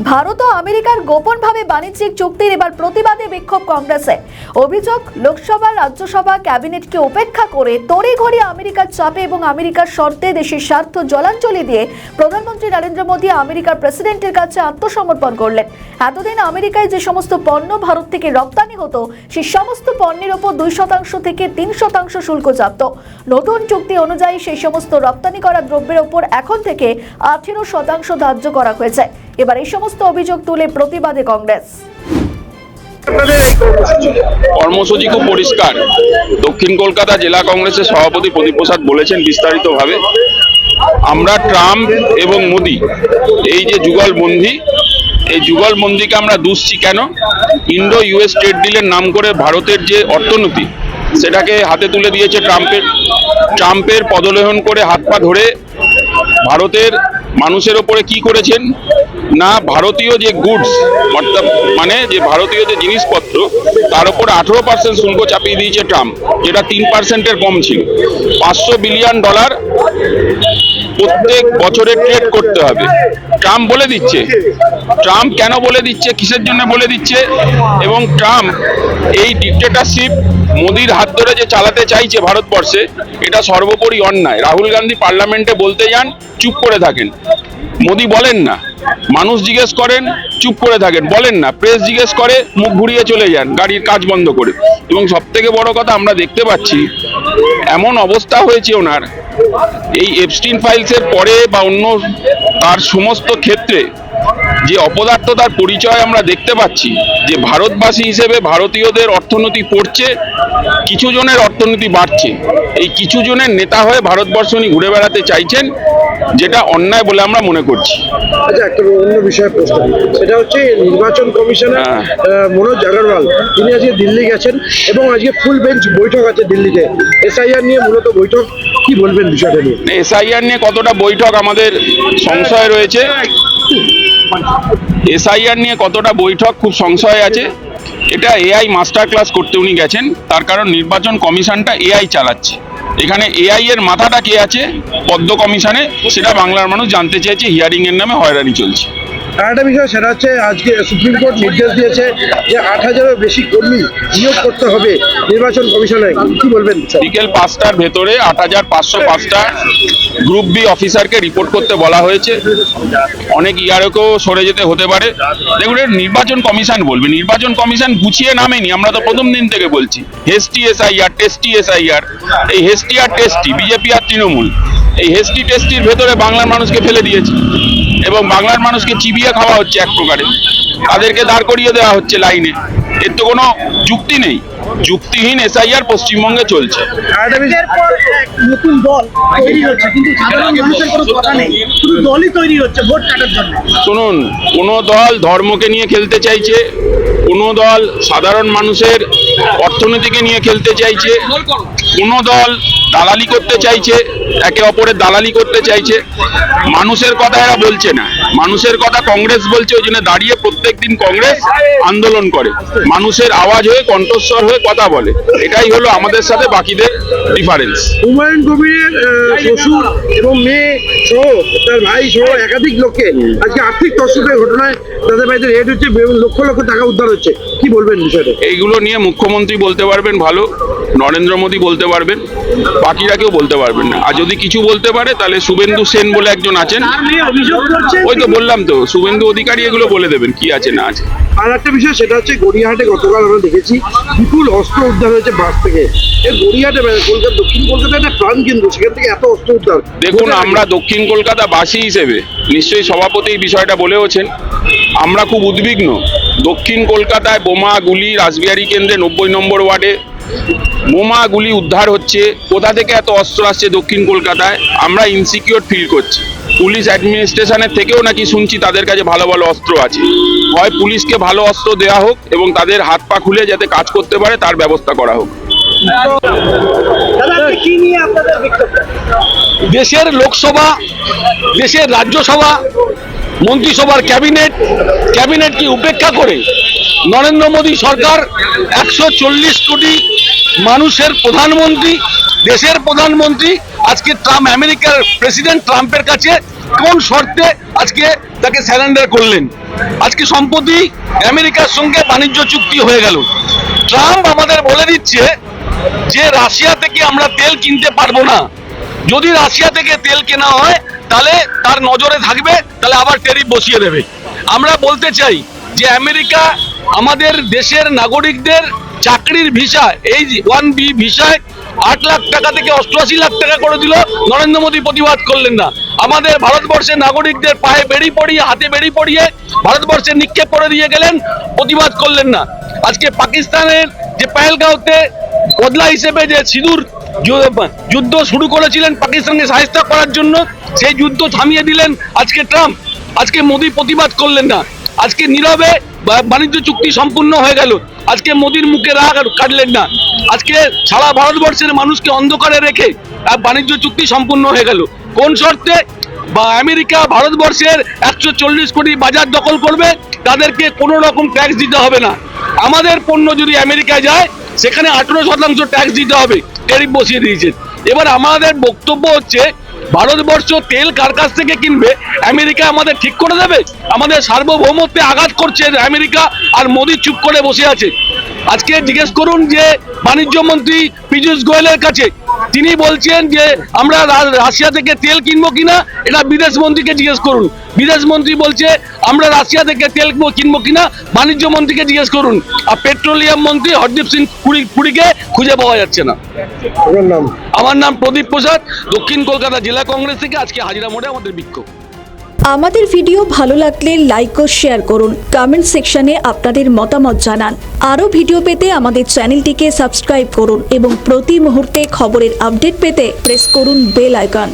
ভারত ও আমেরিকার গোপনভাবে বাণিজ্যিক চুক্তির এবার প্রতিবাদে বিক্ষোভ কংগ্রেসে। অভিযোগ, লোকসভা রাজ্যসভা ক্যাবিনেটকে উপেক্ষা করে তড়িঘড়ি আমেরিকার চাপে এবং আমেরিকার শর্তে দেশের স্বার্থ জলাঞ্জলি দিয়ে প্রধানমন্ত্রী নরেন্দ্র মোদী আমেরিকার প্রেসিডেন্টের কাছে আত্মসমর্পণ করলেন। এতদিন আমেরিকায় যে সমস্ত পণ্য ভারত থেকে রপ্তানি হতো সেই সমস্ত পণ্যের ওপর 2% থেকে 3% শুল্ক চাপত। নতুন চুক্তি অনুযায়ী সেই সমস্ত রপ্তানি করা দ্রব্যের ওপর এখন থেকে 18% ধার্য করা হয়েছে। এবার এই সমস্ত অভিযোগ তুলে প্রতিবাদে কংগ্রেস। কর্মসূচি খুব পরিষ্কার। দক্ষিণ কলকাতা জেলা কংগ্রেসের সভাপতি প্রদীপ প্রসাদ বলেছেন বিস্তারিতভাবে, আমরা ট্রাম্প এবং মোদি এই যে যুগলবন্দী, এই যুগলবন্দীকে আমরা দুষছি কেন? ইন্ডো ইউএস ট্রেড ডিলের নাম করে ভারতের যে অর্থনীতি সেটাকে হাতে তুলে দিয়েছে ট্রাম্পের পদলেহন করে হাত পা ধরে ভারতের মানুষের ওপরে কি করেছেন না, ভারতীয় যে গুডস অর্থাৎ মানে যে ভারতীয় যে জিনিসপত্র তার উপর 18% শুল্ক চাপিয়ে দিয়েছে ট্রাম্প, যেটা 3%-এর কম ছিল। $500 বিলিয়ন প্রত্যেক বছরে ট্রেড করতে হবে। ট্রাম্প বলে দিচ্ছে। ট্রাম্প কেন বলে দিচ্ছে, কিসের জন্য বলে দিচ্ছে? এবং ট্রাম্প এই ডিক্টেটরশিপ মোদির হাত ধরে যে চালাতে চাইছে ভারতবর্ষে, এটা সর্বোপরি অন্যায়। রাহুল গান্ধী পার্লামেন্টে বলতে যান, চুপ করে থাকেন, মোদি বলেন না। মানুষ জিজ্ঞেস করেন, চুপ করে থাকেন, বলেন না। প্রেস জিজ্ঞেস করে, মুখ ঘুরিয়ে চলে যান গাড়ির কাজ বন্ধ করে। এবং সব থেকে বড় কথা, আমরা দেখতে পাচ্ছি এমন অবস্থা হয়েছে ওনার এই এপস্টিন ফাইলসের পরে বা অন্য তার সমস্ত ক্ষেত্রে যে অপদার্থতার পরিচয় আমরা দেখতে পাচ্ছি, যে ভারতবাসী হিসেবে ভারতীয়দের অর্থনীতি পড়ছে, কিছু জনের অর্থনীতি বাড়ছে। এই কিছু জনের নেতা হয়ে ভারতবর্ষ নিয়ে ঘুরে বেড়াতে চাইছেন, যেটা অন্যায় বলে আমরা মনে করছি। আচ্ছা, একটা অন্য বিষয়ে প্রশ্ন, সেটা হচ্ছে নির্বাচন কমিশনার মনোজ আগরওয়াল, তিনি আজকে দিল্লি গেছেন এবং আজকে ফুল বেঞ্চ বৈঠক আছে দিল্লিতে এসআইআর নিয়ে মূলত বৈঠক। কি বলবেন বিষয়টা নিয়ে? এসআইআর নিয়ে কতটা বৈঠক আমাদের সংশয় রয়েছে। এসআইআর নিয়ে কতটা বৈঠক খুব সংশয় আছে। এটা এআই মাস্টার ক্লাস করতে উনি গেছেন, তার কারণ নির্বাচন কমিশনটা এআই চালাচ্ছে। এখানে এআই এর মাথাটা কে আছে পদ্ম কমিশনে, সেটা বাংলার মানুষ জানতে চেয়েছে। হিয়ারিং এর নামে হয়রানি চলছে। আরেকটা বিষয়, সেটা হচ্ছে আজকে সুপ্রিম কোর্ট নির্দেশ দিয়েছে যে 8,000-এর বেশি কর্মী নিয়োগ করতে হবে নির্বাচন কমিশনে। কি বলবেন? বিকেল 5টার ভেতরে 8,505টা গ্রুপ বি অফিসারকে রিপোর্ট করতে বলা হয়েছে। অনেক ইয়ারকেও সরে যেতে হতে পারে। দেখুন, নির্বাচন কমিশন বলবে, নির্বাচন কমিশন গুছিয়ে নামেনি। আমরা তো প্রথম দিন থেকে বলছি হেস্টি এসআইআর, টেস্টি এসআইআর। এই হেস্টি আর টেস্টি, বিজেপি আর তৃণমূল, এই হেস্টি টেস্টির ভেতরে বাংলার মানুষকে ফেলে দিয়েছে এবং বাংলার মানুষকে চিবিয়ে খাওয়া হচ্ছে এক প্রকারে। তাদেরকে দাঁড় করিয়ে দেওয়া হচ্ছে লাইনে। এর তো কোনো যুক্তি নেই। যুক্তিহীন এসআইআর পশ্চিমবঙ্গে চলছে। নতুন দল তৈরি হচ্ছে, কিন্তু সাধারণ মানুষের কোনো কথা নেই, শুধু দলই তৈরি হচ্ছে ভোট কাটার জন্য। শুনুন, কোনো দল ধর্মকে নিয়ে খেলতে চাইছে, কোনো দল সাধারণ মানুষের অর্থনীতিকে নিয়ে খেলতে চাইছে, কোনো দল দালালি করতে চাইছে, একে অপরের দালালি করতে চাইছে। মানুষের কথা এরা বলছে না। মানুষের কথা কংগ্রেস বলছে, ওই জন্য দাঁড়িয়ে প্রত্যেকদিন কংগ্রেস আন্দোলন করে, মানুষের আওয়াজ হয়ে, কণ্ঠস্বর হয়ে কথা বলে। এটাই হলো আমাদের সাথে বাকিদের ডিফারেন্স। হুমায়ুন কবিরের শ্বশুর এবং মেয়ে সহ তার ভাই সহ একাধিক লোককে আজকে আর্থিক তছরূপের ঘটনায় তাদের বাড়িতে রেড হচ্ছে, লক্ষ লক্ষ টাকা উদ্ধার হচ্ছে। কি বলবেন বিষয়টা? এইগুলো নিয়ে মুখ্যমন্ত্রী বলতে পারবেন ভালো, নরেন্দ্র মোদী বলতে পারবেন, বাকিরা কেউ বলতে পারবেন না। আর যদি কিছু বলতে পারে তাহলে শুভেন্দু সেন বলে একজন আছেন, ওই তো বললাম তো, শুভেন্দু অধিকারী এগুলো বলে দেবেন কি আছে না আছে। আর একটা বিষয়, সেটা হচ্ছে গড়িয়াহাটে গতকাল আমরা দেখেছি বিপুল অস্ত্র উদ্ধার হয়েছে বাস থেকে। এই গড়িয়াহাটে কলকাতা, দক্ষিণ কলকাতায় একটা প্রাণ কেন্দ্র, সেখান থেকে এত অস্ত্র উদ্ধার। দেখুন, আমরা দক্ষিণ কলকাতা বাসী হিসেবে, নিশ্চয়ই সভাপতি এই বিষয়টা বলেওছেন, আমরা খুব উদ্বিগ্ন। দক্ষিণ কলকাতায় বোমা গুলি, রাসবিহারী কেন্দ্রে 90 নম্বর ওয়ার্ডে বোমা গুলি উদ্ধার হচ্ছে। কোথা থেকে এত অস্ত্র আসছে দক্ষিণ কলকাতায়? আমরা ইনসিকিউর ফিল করছি। পুলিশ অ্যাডমিনিস্ট্রেশনের থেকেও নাকি শুনছি তাদের কাছে ভালো ভালো অস্ত্র আছে। হয় পুলিশকে ভালো অস্ত্র দেওয়া হোক এবং তাদের হাত পা খুলে যাতে কাজ করতে পারে তার ব্যবস্থা করা হোক। দেশের লোকসভা, দেশের রাজ্যসভা, মন্ত্রিসভার ক্যাবিনেটকে উপেক্ষা করে নরেন্দ্র মোদী সরকার 140 কোটি মানুষের প্রধানমন্ত্রী, দেশের প্রধানমন্ত্রী আজকে আমেরিকার প্রেসিডেন্ট ট্রাম্পের কাছে কোন শর্তে আজকে তাকে স্যারেন্ডার করলেন? আজকে সম্প্রতি আমেরিকার সঙ্গে বাণিজ্য চুক্তি হয়ে গেল। ট্রাম্প আমাদের বলে দিচ্ছে যে রাশিয়া থেকে আমরা তেল কিনতে পারবো না, যদি রাশিয়া থেকে তেল কেনা হয় তাহলে তার নজরে থাকবে, তাহলে আবার ট্যারিফ বসিয়ে দেবে। আমরা বলতে চাই যে আমেরিকা আমাদের দেশের নাগরিকদের চাকরির ভিসা, এই 1B ভিসায় 8 লাখ টাকা থেকে 88 লাখ টাকা করে দিল, নরেন্দ্র মোদী প্রতিবাদ করলেন না। আমাদের ভারতবর্ষের নাগরিকদের পায়ে বেড়ি পড়িয়ে, হাতে বেড়ি পড়িয়ে ভারতবর্ষে নিক্ষেপ করে দিয়ে গেলেন, প্রতিবাদ করলেন না। আজকে পাকিস্তানের যে পেহেলগাঁওতে বদলা হিসেবে যে সিঁদুর যুদ্ধ শুরু করেছিলেন পাকিস্তানকে সাহায্য করার জন্য, সেই যুদ্ধ থামিয়ে দিলেন আজকে ট্রাম্প। আজকে মোদী প্রতিবাদ করলেন না। আজকে নীরবে বাণিজ্য চুক্তি সম্পূর্ণ হয়ে গেল। আজকে মোদীর মুখে রাগ কাটলেন না। আজকে সারা ভারতবর্ষের মানুষকে অন্ধকারে রেখে বাণিজ্য চুক্তি সম্পূর্ণ হয়ে গেল। কোন শর্তে? বা আমেরিকা ভারতবর্ষের 140 কোটি বাজার দখল করবে, তাদেরকে কোনো রকম ট্যাক্স দিতে হবে না। আমাদের পণ্য যদি আমেরিকায় যায় সেখানে 18% ট্যাক্স দিতে হবে, ট্যারিফ বসিয়ে দিয়েছে। এবার আমাদের বক্তব্য হচ্ছে ভারতবর্ষ তেল কার কাছ থেকে কিনবে আমেরিকা আমাদের ঠিক করে দেবে? আমাদের সার্বভৌমত্বে আঘাত করছে আমেরিকা, আর মোদী চুপ করে বসে আছে। আজকে জিজ্ঞেস করুন যে বাণিজ্য মন্ত্রী পীযূষ গোয়েলের কাছে, তিনি বলছেন যে আমরা রাশিয়া থেকে তেল কিনবো কিনা, এটা বিদেশ মন্ত্রীকে জিজ্ঞেস করুন। বিদেশ মন্ত্রী বলছে আমরা রাশিয়া থেকে তেল কিনবো কিনা, বাণিজ্য মন্ত্রীকে জিজ্ঞেস করুন। আর পেট্রোলিয়াম মন্ত্রী হরদীপ সিং পুরীকে খুঁজে পাওয়া যাচ্ছে না। আমার নাম প্রদীপ প্রসাদ, দক্ষিণ কলকাতা জেলা কংগ্রেস থেকে আজকে হাজিরা মোড়ে আমাদের বিক্ষোভ। আমাদের ভিডিও ভালো লাগলে লাইক ও শেয়ার করুন, কমেন্ট সেকশনে আপনাদের মতামত জানান। আরও ভিডিও পেতে আমাদের চ্যানেলটিকে সাবস্ক্রাইব করুন এবং প্রতি মুহূর্তে খবরের আপডেট পেতে প্রেস করুন বেল আইকন।